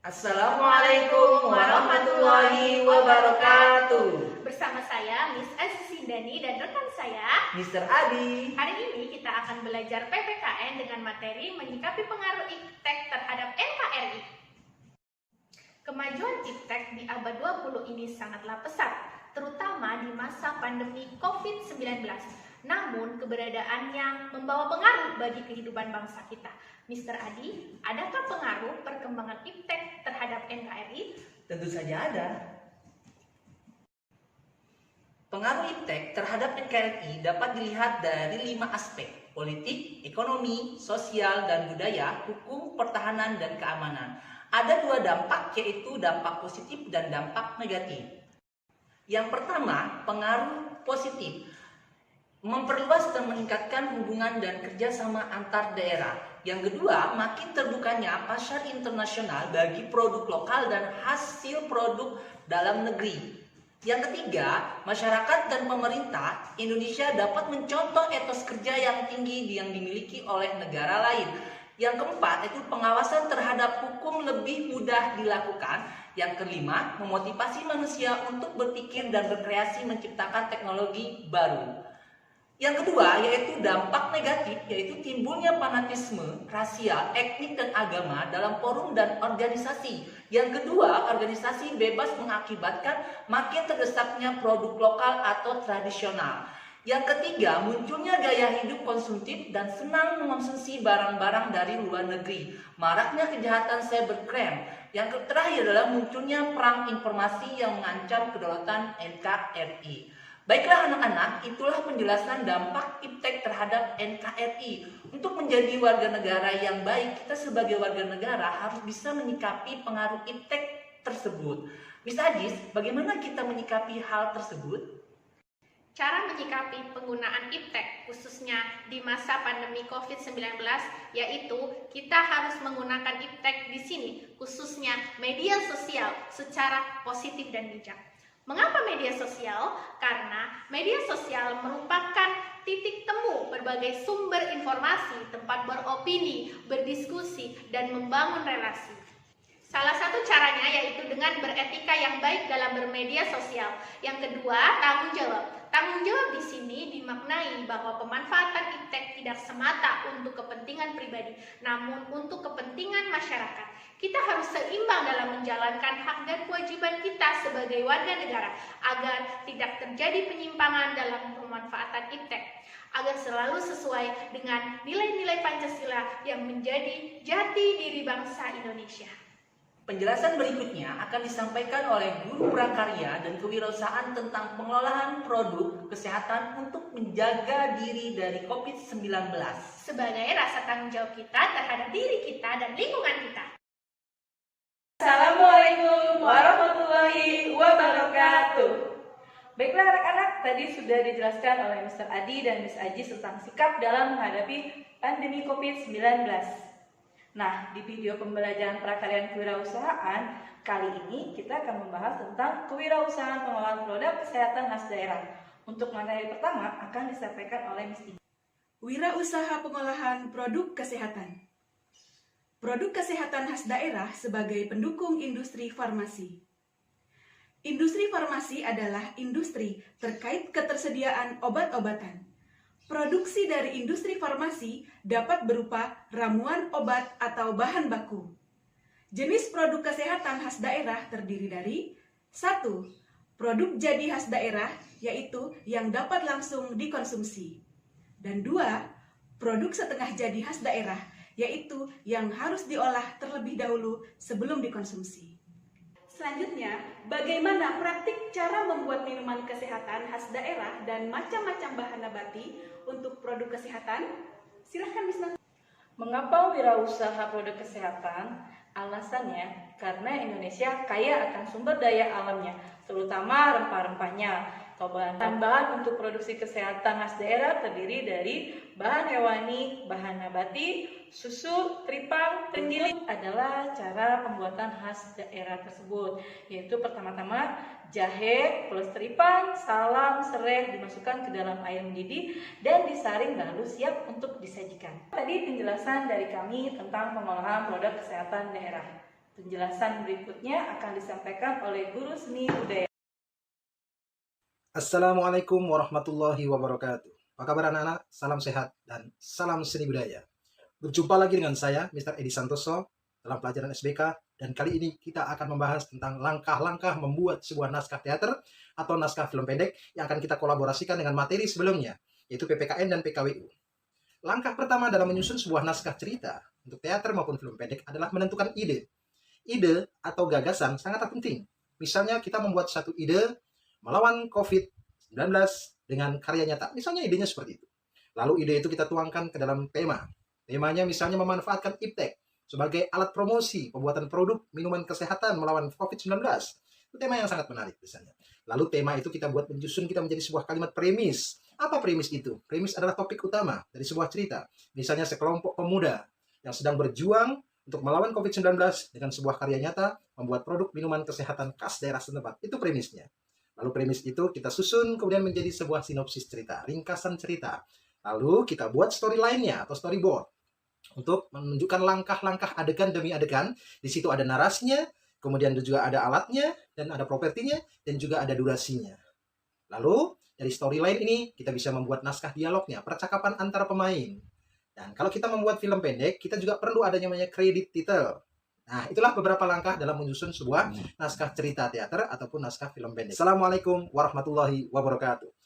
Assalamualaikum warahmatullahi wabarakatuh. Bersama saya Miss Azizindani dan rekan saya Mr. Adi. Hari ini kita akan belajar PPKN dengan materi menyikapi pengaruh iptek terhadap NKRI. Kemajuan iptek di abad 20 ini sangatlah pesat, terutama di masa pandemi COVID-19. Namun keberadaannya membawa pengaruh bagi kehidupan bangsa kita. Mr. Adi, adakah pengaruh perkembangan iptek terhadap NKRI? Tentu saja ada. Pengaruh iptek terhadap NKRI dapat dilihat dari 5 aspek: politik, ekonomi, sosial, dan budaya, hukum, pertahanan, dan keamanan. Ada 2 dampak, yaitu dampak positif dan dampak negatif. Yang pertama, pengaruh positif. Memperluas dan meningkatkan hubungan dan kerjasama antar daerah. Yang kedua, makin terbukanya pasar internasional bagi produk lokal dan hasil produk dalam negeri. Yang ketiga, masyarakat dan pemerintah Indonesia dapat mencontoh etos kerja yang tinggi yang dimiliki oleh negara lain. Yang keempat, itu pengawasan terhadap hukum lebih mudah dilakukan. Yang kelima, memotivasi manusia untuk berpikir dan berkreasi menciptakan teknologi baru. Yang kedua, yaitu dampak negatif, yaitu timbulnya fanatisme, rasial, etnik, dan agama dalam forum dan organisasi. Yang kedua, organisasi bebas mengakibatkan makin terdesaknya produk lokal atau tradisional. Yang ketiga, munculnya gaya hidup konsumtif dan senang mengonsumsi barang-barang dari luar negeri. Maraknya kejahatan cybercrime. Yang terakhir adalah munculnya perang informasi yang mengancam kedaulatan NKRI. Baiklah anak-anak, itulah penjelasan dampak iptek terhadap NKRI. Untuk menjadi warga negara yang baik, kita sebagai warga negara harus bisa menyikapi pengaruh iptek tersebut. Miss Adis, bagaimana kita menyikapi hal tersebut? Cara menyikapi penggunaan iptek khususnya di masa pandemi COVID-19 yaitu kita harus menggunakan iptek di sini khususnya media sosial secara positif dan bijak. Mengapa media sosial? Karena media sosial merupakan titik temu berbagai sumber informasi, tempat beropini, berdiskusi, dan membangun relasi. Salah satu caranya yaitu dengan beretika yang baik dalam bermedia sosial. Yang kedua, tanggung jawab. Tanggung jawab di sini dimaknai bahwa pemanfaatan iptek tidak semata untuk kepentingan pribadi, namun untuk kepentingan masyarakat. Kita harus seimbang dalam menjalankan hak dan kewajiban kita sebagai warga negara agar tidak terjadi penyimpangan dalam pemanfaatan iptek, agar selalu sesuai dengan nilai-nilai Pancasila yang menjadi jati diri bangsa Indonesia. Penjelasan berikutnya akan disampaikan oleh guru prakarya dan kewirausahaan tentang pengelolaan produk kesehatan untuk menjaga diri dari COVID-19 sebagai rasa tanggung jawab kita terhadap diri kita dan lingkungan kita. Assalamualaikum warahmatullahi wabarakatuh. Baiklah anak-anak, tadi sudah dijelaskan oleh Mr. Adi dan Miss Aji tentang sikap dalam menghadapi pandemi COVID-19. Nah, di video pembelajaran prakarya kewirausahaan, kali ini kita akan membahas tentang kewirausahaan pengolahan produk kesehatan khas daerah. Untuk materi pertama akan disampaikan oleh Miss Ida. Wirausaha pengolahan produk kesehatan. Produk kesehatan khas daerah sebagai pendukung industri farmasi. Industri farmasi adalah industri terkait ketersediaan obat-obatan. Produksi dari industri farmasi dapat berupa ramuan obat atau bahan baku. Jenis produk kesehatan khas daerah terdiri dari 1. Produk jadi khas daerah, yaitu yang dapat langsung dikonsumsi. Dan 2. Produk setengah jadi khas daerah, yaitu yang harus diolah terlebih dahulu sebelum dikonsumsi. Selanjutnya, bagaimana praktik cara membuat minuman kesehatan khas daerah dan macam-macam bahan nabati untuk produk kesehatan? Silahkan Miss Nat. Mengapa wirausaha produk kesehatan? Alasannya karena Indonesia kaya akan sumber daya alamnya, terutama rempah-rempahnya. Bahan untuk produksi kesehatan khas daerah terdiri dari bahan hewani, bahan nabati, susu, tripang, terenggiling adalah cara pembuatan khas daerah tersebut, yaitu pertama-tama jahe plus tripang, salam, serai dimasukkan ke dalam air mendidih dan disaring lalu siap untuk disajikan. Tadi penjelasan dari kami tentang pengolahan produk kesehatan daerah. Penjelasan berikutnya akan disampaikan oleh guru seni budaya. Assalamualaikum warahmatullahi wabarakatuh. Apa kabar anak-anak? Salam sehat dan salam seni budaya. Berjumpa lagi dengan saya, Mr. Edi Santoso, dalam pelajaran SBK. Dan kali ini kita akan membahas tentang langkah-langkah membuat sebuah naskah teater atau naskah film pendek yang akan kita kolaborasikan dengan materi sebelumnya, yaitu PPKN dan PKWU. Langkah pertama dalam menyusun sebuah naskah cerita untuk teater maupun film pendek adalah menentukan ide. Ide atau gagasan sangat penting. Misalnya kita membuat satu ide melawan COVID-19 dengan karya nyata. Misalnya idenya seperti itu. Lalu ide itu kita tuangkan ke dalam tema. Temanya misalnya memanfaatkan iptek sebagai alat promosi pembuatan produk minuman kesehatan melawan COVID-19. Itu tema yang sangat menarik misalnya. Lalu tema itu kita buat menyusun kita menjadi sebuah kalimat premis. Apa premis itu? Premis adalah topik utama dari sebuah cerita. Misalnya sekelompok pemuda yang sedang berjuang untuk melawan COVID-19 dengan sebuah karya nyata membuat produk minuman kesehatan khas daerah setempat. Itu premisnya. Lalu premis itu kita susun kemudian menjadi sebuah sinopsis cerita, ringkasan cerita. Lalu kita buat storyline-nya atau storyboard untuk menunjukkan langkah-langkah adegan demi adegan. Di situ ada narasinya, kemudian juga ada alatnya, dan ada propertinya, dan juga ada durasinya. Lalu dari storyline ini kita bisa membuat naskah dialognya, percakapan antara pemain. Dan kalau kita membuat film pendek, kita juga perlu adanya namanya credit title. Nah, itulah beberapa langkah dalam menyusun sebuah naskah cerita teater ataupun naskah film pendek. Assalamualaikum warahmatullahi wabarakatuh.